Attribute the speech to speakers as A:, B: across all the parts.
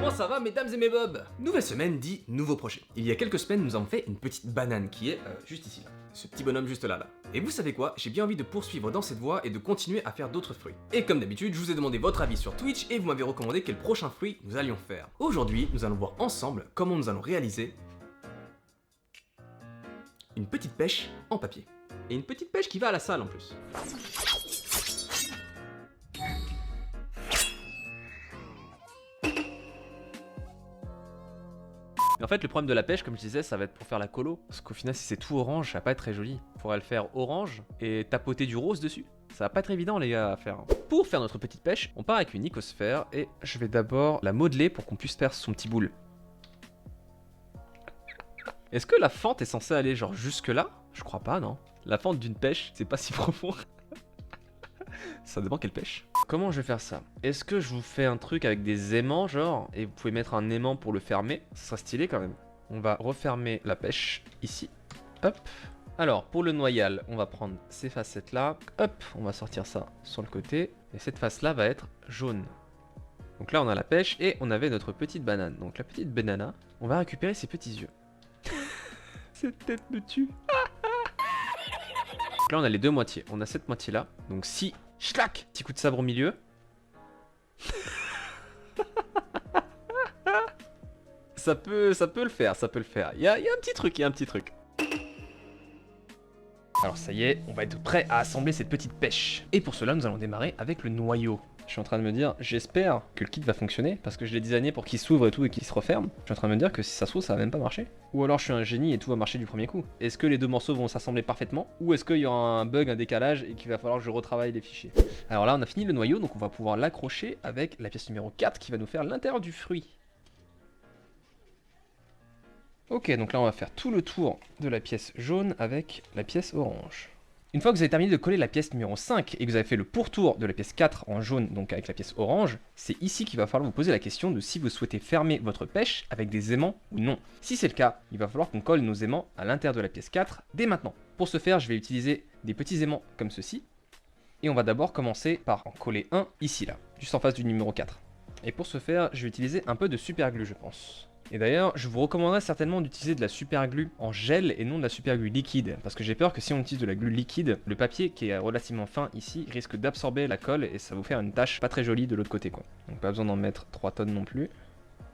A: Comment ça va mesdames et mes bobs? Nouvelle semaine dit nouveau projet. Il y a quelques semaines nous avons fait une petite banane qui est juste ici là. Ce petit bonhomme juste là. Et vous savez quoi? J'ai bien envie de poursuivre dans cette voie et de continuer à faire d'autres fruits. Et comme d'habitude, je vous ai demandé votre avis sur Twitch et vous m'avez recommandé quel prochain fruit nous allions faire. Aujourd'hui, nous allons voir ensemble comment nous allons réaliser une petite pêche en papier. Et une petite pêche qui va à la salle en plus.
B: Mais en fait, le problème de la pêche, comme je disais, ça va être pour faire la colo. Parce qu'au final, si c'est tout orange, ça va pas être très joli. Il faudrait le faire orange et tapoter du rose dessus. Ça va pas être évident, les gars, à faire. Pour faire notre petite pêche, on part avec une icosphère et je vais d'abord la modeler pour qu'on puisse faire son petit boule. Est-ce que la fente est censée aller genre jusque là? Je crois pas, non. La fente d'une pêche, c'est pas si profond. Ça dépend quelle pêche. Comment je vais faire ça? Est-ce que je vous fais un truc avec des aimants genre et vous pouvez mettre un aimant pour le fermer? Ça sera stylé quand même. On va refermer la pêche ici. Hop. Alors pour le noyal, on va prendre ces facettes là. Hop, on va sortir ça sur le côté. Et cette face là va être jaune. Donc là on a la pêche et on avait notre petite banane. Donc la petite banana, on va récupérer ses petits yeux. Cette tête me tue. Donc là on a les deux moitiés. On a cette moitié là. Donc si... Schlac! Petit coup de sabre au milieu. ça peut le faire, ça peut le faire. Il y a un petit truc, Alors ça y est, on va être prêt à assembler cette petite pêche. Et pour cela, nous allons démarrer avec le noyau. Je suis en train de me dire, j'espère que le kit va fonctionner, parce que je l'ai designé pour qu'il s'ouvre et tout et qu'il se referme. Je suis en train de me dire que si ça se trouve, ça va même pas marcher. Ou alors je suis un génie et tout va marcher du premier coup. Est-ce que les deux morceaux vont s'assembler parfaitement? Ou est-ce qu'il y aura un bug, un décalage et qu'il va falloir que je retravaille les fichiers? Alors là, on a fini le noyau, donc on va pouvoir l'accrocher avec la pièce numéro 4 qui va nous faire l'intérieur du fruit. Ok, donc là on va faire tout le tour de la pièce jaune avec la pièce orange. Une fois que vous avez terminé de coller la pièce numéro 5 et que vous avez fait le pourtour de la pièce 4 en jaune, donc avec la pièce orange, c'est ici qu'il va falloir vous poser la question de si vous souhaitez fermer votre pêche avec des aimants ou non. Si c'est le cas, il va falloir qu'on colle nos aimants à l'intérieur de la pièce 4 dès maintenant. Pour ce faire, je vais utiliser des petits aimants comme ceci. Et on va d'abord commencer par en coller un ici là, juste en face du numéro 4. Et pour ce faire, je vais utiliser un peu de super glue je pense. Et d'ailleurs, je vous recommanderais certainement d'utiliser de la super glue en gel et non de la super glue liquide. Parce que j'ai peur que si on utilise de la glue liquide, le papier qui est relativement fin ici risque d'absorber la colle et ça va vous faire une tache pas très jolie de l'autre côté quoi. Donc pas besoin d'en mettre 3 tonnes non plus.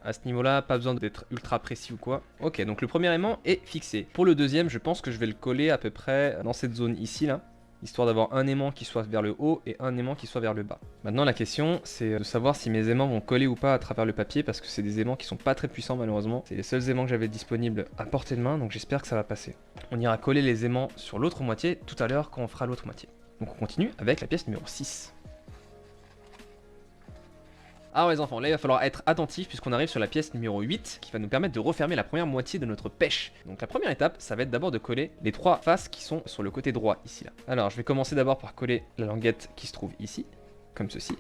B: À ce niveau-là, pas besoin d'être ultra précis ou quoi. Ok, donc le premier aimant est fixé. Pour le deuxième, je pense que je vais le coller à peu près dans cette zone ici là. Histoire d'avoir un aimant qui soit vers le haut et un aimant qui soit vers le bas. Maintenant la question c'est de savoir si mes aimants vont coller ou pas à travers le papier parce que c'est des aimants qui sont pas très puissants malheureusement. C'est les seuls aimants que j'avais disponibles à portée de main donc j'espère que ça va passer. On ira coller les aimants sur l'autre moitié tout à l'heure quand on fera l'autre moitié. Donc on continue avec la pièce numéro 6. Alors les enfants, là il va falloir être attentif puisqu'on arrive sur la pièce numéro 8 qui va nous permettre de refermer la première moitié de notre pêche. Donc la première étape, ça va être d'abord de coller les 3 faces qui sont sur le côté droit ici là. Alors je vais commencer d'abord par coller la languette qui se trouve ici, comme ceci.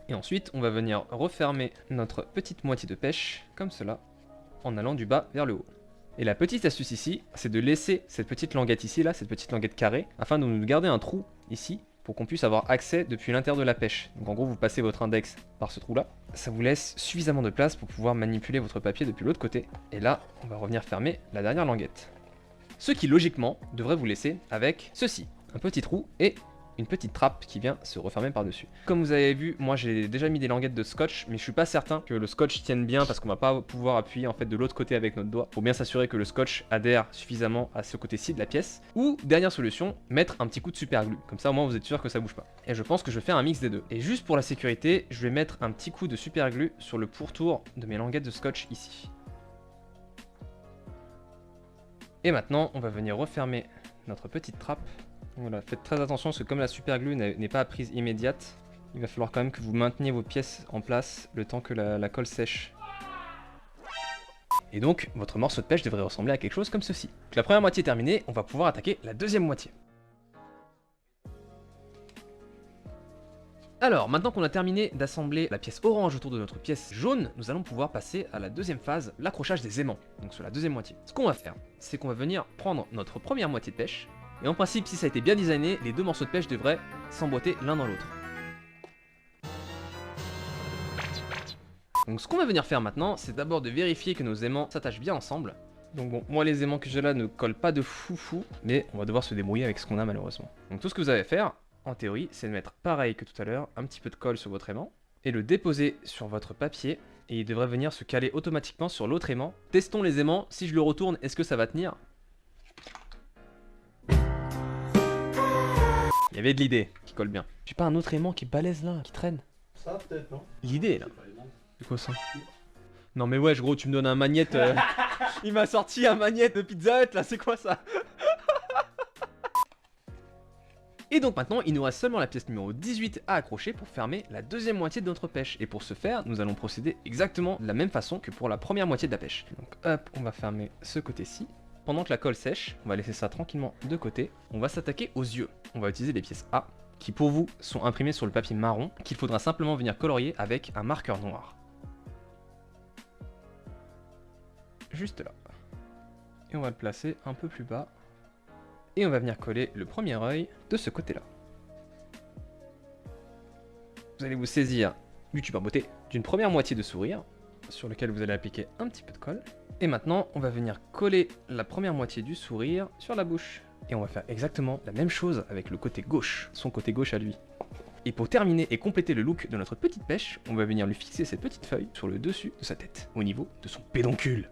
B: Et ensuite on va venir refermer notre petite moitié de pêche, comme cela, en allant du bas vers le haut. Et la petite astuce ici, c'est de laisser cette petite languette ici là, cette petite languette carrée, afin de nous garder un trou ici, pour qu'on puisse avoir accès depuis l'intérieur de la pêche. Donc en gros vous passez votre index par ce trou là, ça vous laisse suffisamment de place pour pouvoir manipuler votre papier depuis l'autre côté. Et là on va revenir fermer la dernière languette. Ce qui logiquement devrait vous laisser avec ceci, un petit trou et une petite trappe qui vient se refermer par dessus. Comme vous avez vu, moi j'ai déjà mis des languettes de scotch, mais je suis pas certain que le scotch tienne bien parce qu'on va pas pouvoir appuyer en fait de l'autre côté avec notre doigt. Faut bien s'assurer que le scotch adhère suffisamment à ce côté-ci de la pièce. Ou, dernière solution, mettre un petit coup de super glue. Comme ça au moins vous êtes sûr que ça bouge pas. Et je pense que je vais faire un mix des deux. Et juste pour la sécurité, je vais mettre un petit coup de super glue sur le pourtour de mes languettes de scotch ici. Et maintenant, on va venir refermer notre petite trappe. Voilà, faites très attention parce que comme la super glue n'est pas à prise immédiate, il va falloir quand même que vous mainteniez vos pièces en place le temps que la colle sèche. Et donc, votre morceau de pêche devrait ressembler à quelque chose comme ceci. Donc, la première moitié est terminée, on va pouvoir attaquer la deuxième moitié. Alors, maintenant qu'on a terminé d'assembler la pièce orange autour de notre pièce jaune, nous allons pouvoir passer à la deuxième phase, l'accrochage des aimants, donc sur la deuxième moitié. Ce qu'on va faire, c'est qu'on va venir prendre notre première moitié de pêche, et en principe, si ça a été bien designé, les deux morceaux de pêche devraient s'emboîter l'un dans l'autre. Donc ce qu'on va venir faire maintenant, c'est d'abord de vérifier que nos aimants s'attachent bien ensemble. Donc bon, moi les aimants que j'ai là ne collent pas de fou, mais on va devoir se débrouiller avec ce qu'on a malheureusement. Donc tout ce que vous avez à faire, en théorie, c'est de mettre pareil que tout à l'heure, un petit peu de colle sur votre aimant, et le déposer sur votre papier, et il devrait venir se caler automatiquement sur l'autre aimant. Testons les aimants, si je le retourne, est-ce que ça va tenir? Il y avait de l'idée qui colle bien. J'ai pas un autre aimant qui est balèze là, qui traîne?
C: Ça peut-être, non?
B: L'idée là. C'est quoi ça? Non mais wesh gros, tu me donnes un magnète. Il m'a sorti un magnète de Pizza Hut là, c'est quoi ça? Et donc maintenant, il nous reste seulement la pièce numéro 18 à accrocher pour fermer la deuxième moitié de notre pêche. Et pour ce faire, nous allons procéder exactement de la même façon que pour la première moitié de la pêche. Donc hop, on va fermer ce côté-ci. Pendant que la colle sèche, on va laisser ça tranquillement de côté. On va s'attaquer aux yeux. On va utiliser les pièces A, qui pour vous sont imprimées sur le papier marron, qu'il faudra simplement venir colorier avec un marqueur noir. Juste là. Et on va le placer un peu plus bas. Et on va venir coller le premier œil de ce côté-là. Vous allez vous saisir du tube en beauté d'une première moitié de sourire, sur lequel vous allez appliquer un petit peu de colle. Et maintenant, on va venir coller la première moitié du sourire sur la bouche. Et on va faire exactement la même chose avec le côté gauche, son côté gauche à lui. Et pour terminer et compléter le look de notre petite pêche, on va venir lui fixer cette petite feuille sur le dessus de sa tête, au niveau de son pédoncule.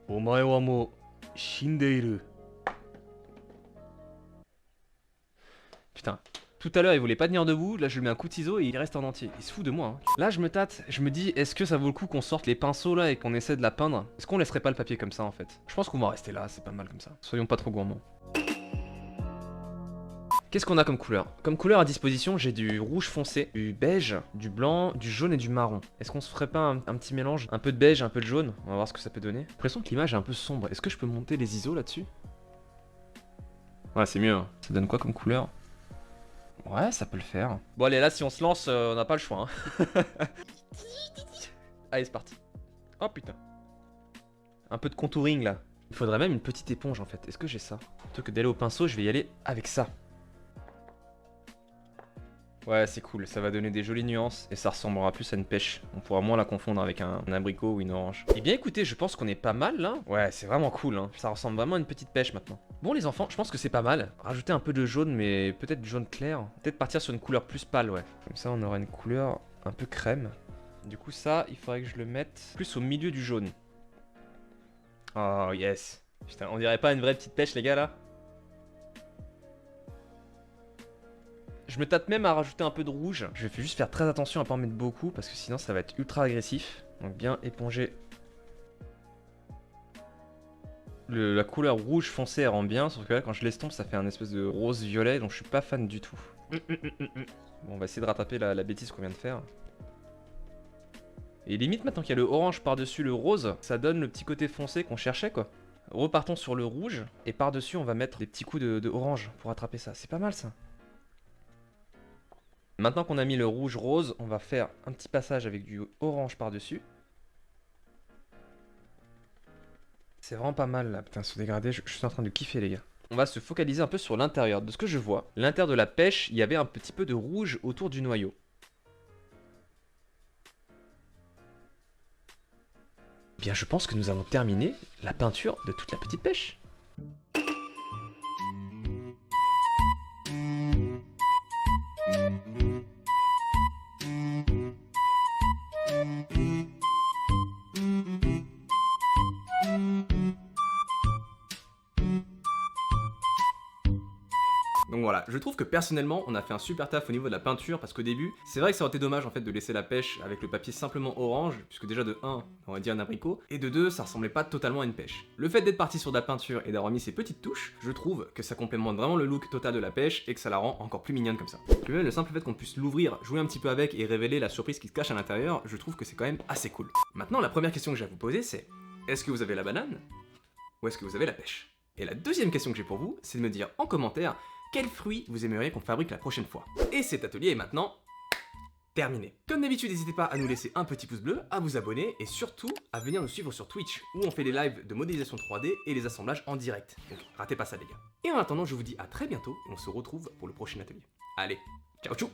B: Omae wa mo shindeiru. Putain, tout à l'heure il voulait pas tenir debout, là je lui mets un coup de ciseau et il reste en entier. Il se fout de moi. Hein. Là je me tâte, je me dis est-ce que ça vaut le coup qu'on sorte les pinceaux là et qu'on essaie de la peindre? Est-ce qu'on laisserait pas le papier comme ça en fait? Je pense qu'on va rester là, c'est pas mal comme ça. Soyons pas trop gourmands. Qu'est-ce qu'on a comme couleur? Comme couleur à disposition, j'ai du rouge foncé, du beige, du blanc, du jaune et du marron. Est-ce qu'on se ferait pas un petit mélange? Un peu de beige, un peu de jaune? On va voir ce que ça peut donner. J'ai l'impression que l'image est un peu sombre. Est-ce que je peux monter les ISO là-dessus? Ouais, c'est mieux. Hein. Ça donne quoi comme couleur? Ouais, ça peut le faire. Bon allez, là si on se lance, on n'a pas le choix. Hein. Allez, c'est parti. Oh putain. Un peu de contouring là. Il faudrait même une petite éponge en fait. Est-ce que j'ai ça? Plutôt que d'aller au pinceau, je vais y aller avec ça. Ouais, c'est cool, ça va donner des jolies nuances et ça ressemblera plus à une pêche. On pourra moins la confondre avec un abricot ou une orange. Eh bien écoutez, je pense qu'on est pas mal là. Ouais, c'est vraiment cool, hein. Ça ressemble vraiment à une petite pêche maintenant. Bon les enfants, je pense que c'est pas mal. Rajouter un peu de jaune, mais peut-être du jaune clair. Peut-être partir sur une couleur plus pâle, ouais. Comme ça, on aura une couleur un peu crème. Du coup, ça, il faudrait que je le mette plus au milieu du jaune. Oh yes. Putain, on dirait pas une vraie petite pêche les gars là? Je me tâte même à rajouter un peu de rouge. Je vais juste faire très attention à pas en mettre beaucoup parce que sinon ça va être ultra agressif. Donc bien éponger. La couleur rouge foncé elle rend bien, sauf que là quand je l'estompe ça fait un espèce de rose violet donc je suis pas fan du tout. Bon, on va essayer de rattraper la bêtise qu'on vient de faire. Et limite maintenant qu'il y a le orange par-dessus le rose, ça donne le petit côté foncé qu'on cherchait quoi. Repartons sur le rouge et par-dessus on va mettre des petits coups de orange pour rattraper ça. C'est pas mal ça. Maintenant qu'on a mis le rouge rose, on va faire un petit passage avec du orange par-dessus. C'est vraiment pas mal là, putain ce dégradé, je suis en train de kiffer les gars. On va se focaliser un peu sur l'intérieur. De ce que je vois, l'intérieur de la pêche, il y avait un petit peu de rouge autour du noyau. Bien je pense que nous avons terminé la peinture de toute la petite pêche.
A: Donc voilà, je trouve que personnellement, on a fait un super taf au niveau de la peinture parce qu'au début, c'est vrai que ça aurait été dommage en fait de laisser la pêche avec le papier simplement orange, puisque déjà de 1, on va dire un abricot, et de 2, ça ressemblait pas totalement à une pêche. Le fait d'être parti sur de la peinture et d'avoir mis ces petites touches, je trouve que ça complémente vraiment le look total de la pêche et que ça la rend encore plus mignonne comme ça. Puis même le simple fait qu'on puisse l'ouvrir, jouer un petit peu avec et révéler la surprise qui se cache à l'intérieur, je trouve que c'est quand même assez cool. Maintenant, la première question que j'ai à vous poser c'est, est-ce que vous avez la banane ou est-ce que vous avez la pêche? Et la deuxième question que j'ai pour vous, c'est de me dire en commentaire quel fruit vous aimeriez qu'on fabrique la prochaine fois. Et cet atelier est maintenant terminé. Comme d'habitude, n'hésitez pas à nous laisser un petit pouce bleu, à vous abonner et surtout à venir nous suivre sur Twitch où on fait des lives de modélisation 3D et les assemblages en direct. Donc ratez pas ça les gars. Et en attendant, je vous dis à très bientôt et on se retrouve pour le prochain atelier. Allez, ciao ciao.